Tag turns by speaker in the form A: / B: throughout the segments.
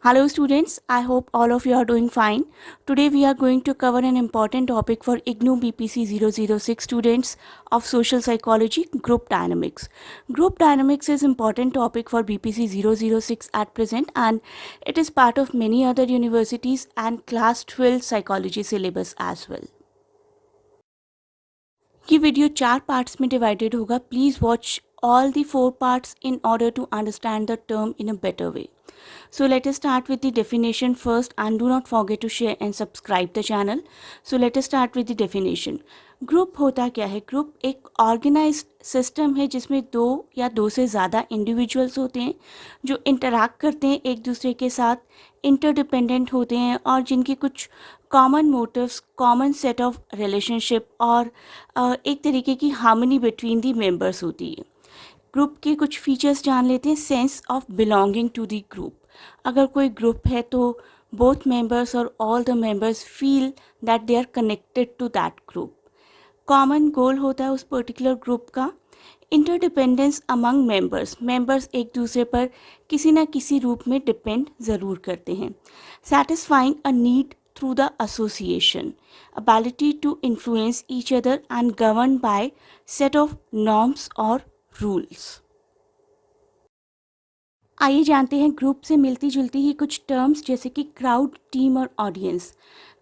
A: Hello students, I hope all of you are doing fine. Today we are going to cover an important topic for IGNOU BPC 006 students of Social Psychology, Group Dynamics. Group Dynamics is important topic for BPC 006 at present and it is part of many other universities and class 12 psychology syllabus as well. ये video 4 parts में divided होगा. Please watch all the 4 parts in order to understand the term in a better way. So let us start with the definition first and do not forget to share and subscribe the channel. So let us start with the definition. Group होता क्या है? Group एक organised system है जिसमें दो या दो से ज़्यादा इंडिविजुअल्स होते हैं जो इंटरैक्ट करते हैं एक दूसरे के साथ, इंटरडिपेंडेंट होते हैं और जिनकी कुछ common motives, common set of relationship और एक तरीके की हार्मनी बिटवीन दी मेंबर्स होती है. ग्रुप के कुछ फीचर्स जान लेते हैं. Sense of belonging to the group. अगर कोई ग्रुप है तो बोथ मेंबर्स और all the members feel that they are connected to that group. Common goal होता है उस पर्टिकुलर ग्रुप का. Interdependence among members. मेंबर्स एक दूसरे पर किसी न किसी रूप में डिपेंड ज़रूर करते हैं. Satisfying a need through the association. Ability to influence each other and govern by set of norms और रूल्स. आइए जानते हैं ग्रुप से मिलती जुलती ही कुछ टर्म्स जैसे कि क्राउड, टीम और ऑडियंस.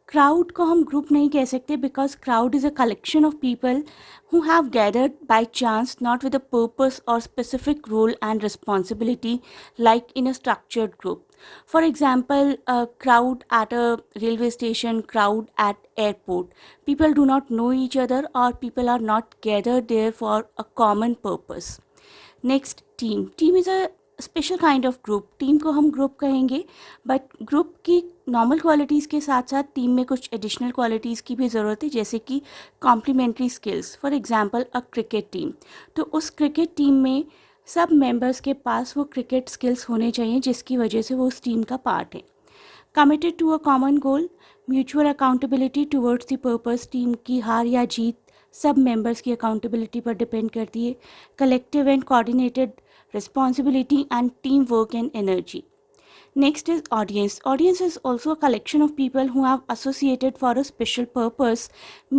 A: क्राउड को हम ग्रुप नहीं कह सकते because crowd is a collection of people who have gathered by chance, not with a purpose or specific role and responsibility like in a structured group. For example, a crowd at a railway station, crowd at airport. People do not know each other or people are not gathered there for a common purpose. Next, team. Team is a special kind of group. Team को हम group कहेंगे but group की normal qualities के साथ साथ team में कुछ additional qualities की भी ज़रूरत है जैसे कि complementary skills. For example a cricket team. तो उस क्रिकेट टीम में सब मेंबर्स के पास वो क्रिकेट स्किल्स होने चाहिए जिसकी वजह से वो उस टीम का पार्ट है. Committed to a common goal. Mutual accountability towards the purpose. Team की हार या जीत सब मेंबर्स की अकाउंटेबिलिटी पर डिपेंड करती है. Collective and coordinated responsibility and teamwork and energy. Next is audience. Audience is also a collection of people who have associated for a special purpose,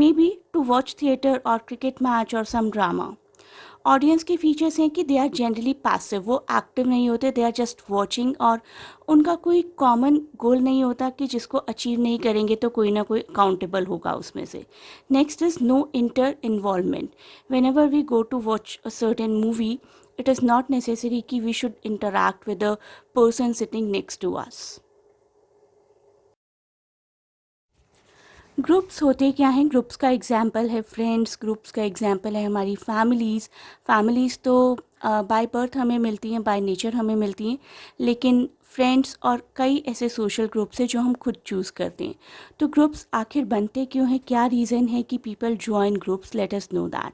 A: maybe to watch theatre or cricket match or some drama. Audience के features हैं कि they are generally passive. वो active नहीं होते, they are just watching और उनका कोई common goal नहीं होता कि जिसको अचीव नहीं करेंगे तो कोई ना कोई अकाउंटेबल होगा उसमें से. Next is no inter involvement. Whenever we go to watch a certain movie it is not necessary कि we should interact with the person sitting next to us. Groups होते क्या हैं? ग्रुप्स का example है friends. Groups का example है हमारी families. Families तो बाय बर्थ हमें मिलती हैं, बाय नेचर हमें मिलती हैं, लेकिन फ्रेंड्स और कई ऐसे सोशल ग्रुप्स हैं जो हम खुद चूज़ करते हैं. तो ग्रुप्स आखिर बनते क्यों हैं? क्या रीज़न है कि people join groups? Let us know that.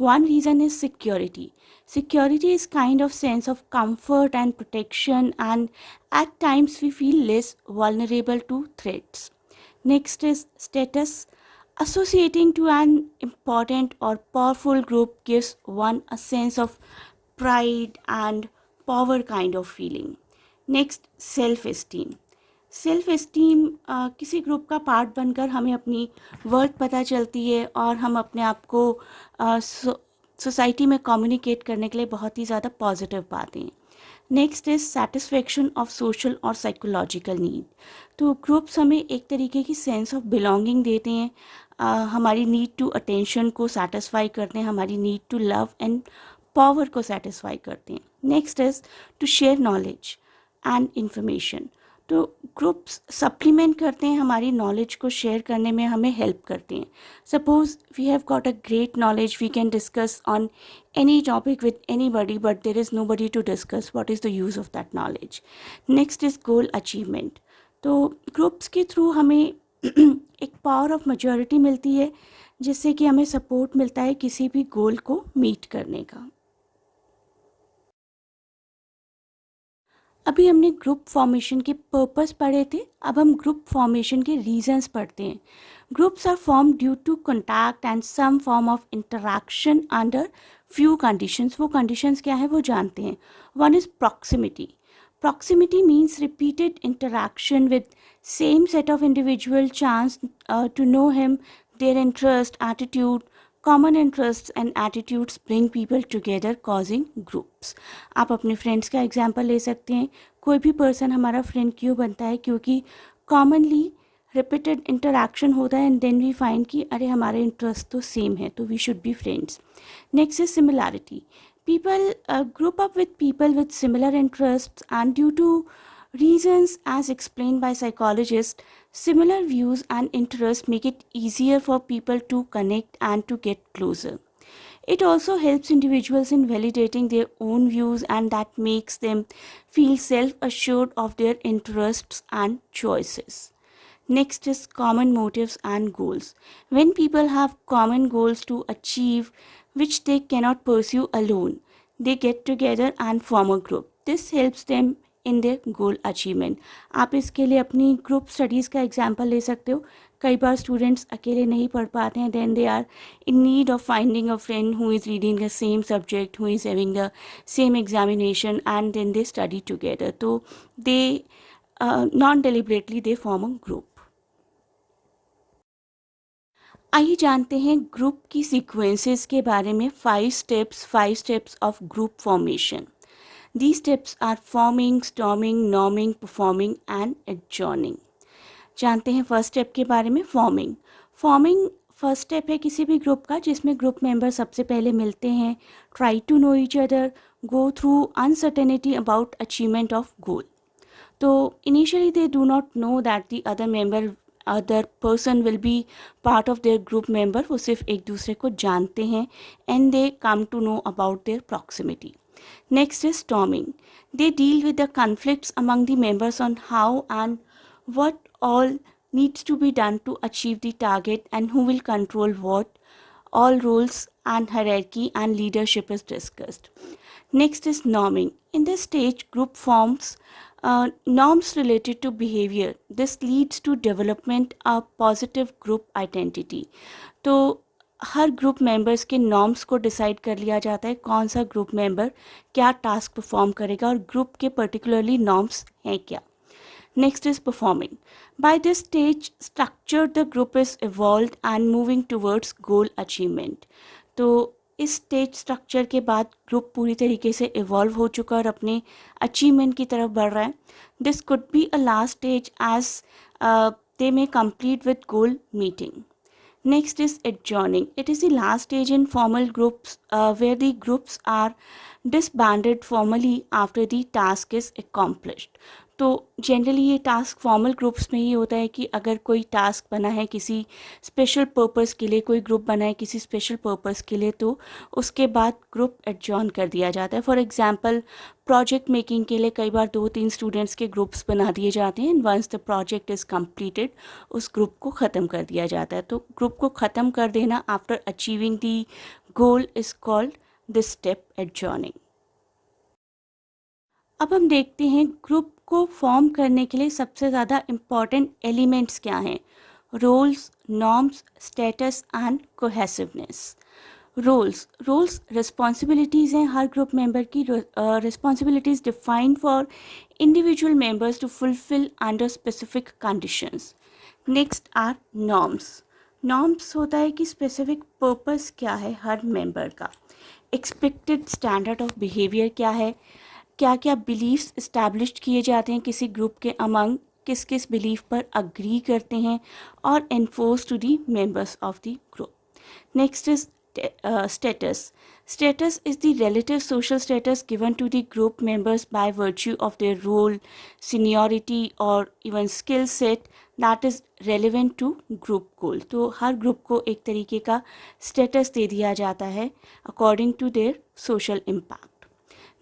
A: One reason is security. Security is kind of sense of comfort and protection, and at times we feel less vulnerable to threats. Next is status. Associating to an important or powerful group gives one a sense of pride and power kind of feeling. Next, self-esteem. Self esteem. किसी group का part बनकर हमें अपनी worth पता चलती है और हम अपने आप को सोसाइटी में कम्युनिकेट करने के लिए बहुत ही ज़्यादा पॉजिटिव पाते हैं. Next is satisfaction of social और साइकोलॉजिकल नीड. तो ग्रुप्स हमें एक तरीके की सेंस ऑफ बिलोंगिंग देते हैं. हमारी नीड टू अटेंशन को सेटिस्फाई करते हैं, हमारी need to love and power को सेटिस्फाई करते हैं. Next is to share knowledge and information. तो ग्रुप्स सप्लीमेंट करते हैं हमारी नॉलेज को शेयर करने में, हमें हेल्प करते हैं. Suppose we have got a great knowledge, we can discuss on any topic with anybody but there is nobody to discuss. What is the use of that knowledge? Next is goal achievement. तो groups के through हमें एक power of majority मिलती है जिससे कि हमें support मिलता है किसी भी गोल को मीट करने का. अभी हमने ग्रुप फॉर्मेशन के पर्पस पढ़े थे, अब हम ग्रुप फॉर्मेशन के रीजंस पढ़ते हैं. Groups are form due to contact and some form of interaction under few conditions. वो कंडीशंस क्या है वो जानते हैं. One is proximity. Proximity means repeated interaction with same set of individual, chance to know him, their interest, attitude, common interests and attitudes bring people together causing groups. आप अपने friends का example ले सकते हैं. कोई भी पर्सन हमारा friend क्यों बनता है? क्योंकि कॉमनली रिपीटेड इंटरेक्शन होता है एंड देन वी फाइंड कि अरे हमारे इंटरेस्ट तो सेम है, तो we should be friends. Next is similarity. People group up with people with similar interests, and due to reasons as explained by psychologists, similar views and interests make it easier for people to connect and to get closer. It also helps individuals in validating their own views, and that makes them feel self-assured of their interests and choices. Next is common motives and goals. When people have common goals to achieve which they cannot pursue alone, they get together and form a group. This helps them in their goal achievement. आप इसके लिए अपनी group studies का example ले सकते हो. कई बार students अकेले नहीं पढ़ पाते हैं, then they are in need of finding a friend who is reading the same subject, who is having the same examination, and then they study together. तो they non deliberately they form a group. आइए जानते हैं group की sequences के बारे में. 5 steps of group formation. These steps are forming, storming, norming, performing and adjourning. जानते हैं फर्स्ट स्टेप के बारे में. फॉर्मिंग फर्स्ट स्टेप है किसी भी ग्रुप का, जिसमें ग्रुप मेंबर सबसे पहले मिलते हैं, try to know each other, go through uncertainty about achievement of goal. तो initially they do not know that the other person will be part of their group member. वो सिर्फ एक दूसरे को जानते हैं and they come to know about their proximity. Next is storming. They deal with the conflicts among the members on how and what all needs to be done to achieve the target and who will control what. All roles and hierarchy and leadership is discussed. Next is norming. In this stage, group forms norms related to behavior. This leads to development of positive group identity. तो हर group members के norms को decide कर लिया जाता है, कौन सा ग्रुप मेंबर क्या टास्क परफॉर्म करेगा और ग्रुप के पर्टिकुलरली नॉर्म्स हैं क्या. Next is performing. By this stage structure the group is evolved and moving towards goal achievement. तो इस स्टेज स्ट्रक्चर के बाद ग्रुप पूरी तरीके से इवॉल्व हो चुका और अपने अचीवमेंट की तरफ बढ़ रहा है. This could be a last stage as they may complete with goal meeting. Next is adjourning. It is the last stage in formal groups where the groups are disbanded formally after the task is accomplished. तो generally ये task formal groups में ही होता है कि अगर कोई task बना है किसी स्पेशल पर्पस के लिए, कोई ग्रुप बना है किसी स्पेशल पर्पस के लिए, तो उसके बाद ग्रुप एडजॉर्न कर दिया जाता है. फॉर एग्जांपल प्रोजेक्ट मेकिंग के लिए कई बार 2-3 स्टूडेंट्स के ग्रुप्स बना दिए जाते हैं and once the project is completed उस ग्रुप को ख़त्म कर दिया जाता है. तो ग्रुप को ख़त्म कर देना after achieving the goal is called this step adjourning. अब हम देखते हैं ग्रुप को फॉर्म करने के लिए सबसे ज़्यादा इम्पॉर्टेंट एलिमेंट्स क्या हैं. Roles, norms, status and cohesiveness. Roles responsibilities हैं हर ग्रुप मेंबर की. Responsibilities defined for individual members to fulfil under specific conditions. Next are norms होता है कि स्पेसिफिक पर्पस क्या है हर मेंबर का. एक्सपेक्टेड स्टैंडर्ड ऑफ बिहेवियर क्या है, क्या क्या बिलीफ्स इस्टेब्लिश किए जाते हैं किसी ग्रुप के अमंग, किस किस बिलीफ पर अग्री करते हैं और enforce to the members of the group. Next is status is the relative social status given to the group members by virtue of their role, seniority or even skill set that is relevant to group goal. तो हर group को एक तरीके का status दे दिया जाता है according to their social impact.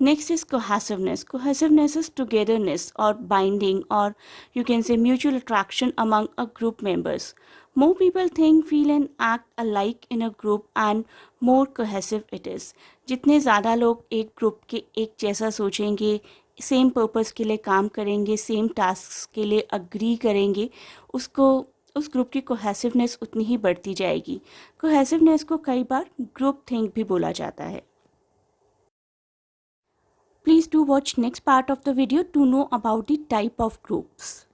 A: Next is cohesiveness. Cohesiveness is togetherness or binding, or you can say mutual attraction among a group members. More people think, feel and act alike in a group and more cohesive it is. जितने ज़्यादा लोग एक group के एक जैसा सोचेंगे, same purpose के लिए काम करेंगे, सेम टास्क के लिए अग्री करेंगे, उस ग्रुप की कोहेसिवनेस उतनी ही बढ़ती जाएगी. कोहेसिवनेस को कई बार ग्रुप थिंक भी बोला जाता है. Please do watch next part of the video to know about the type of groups.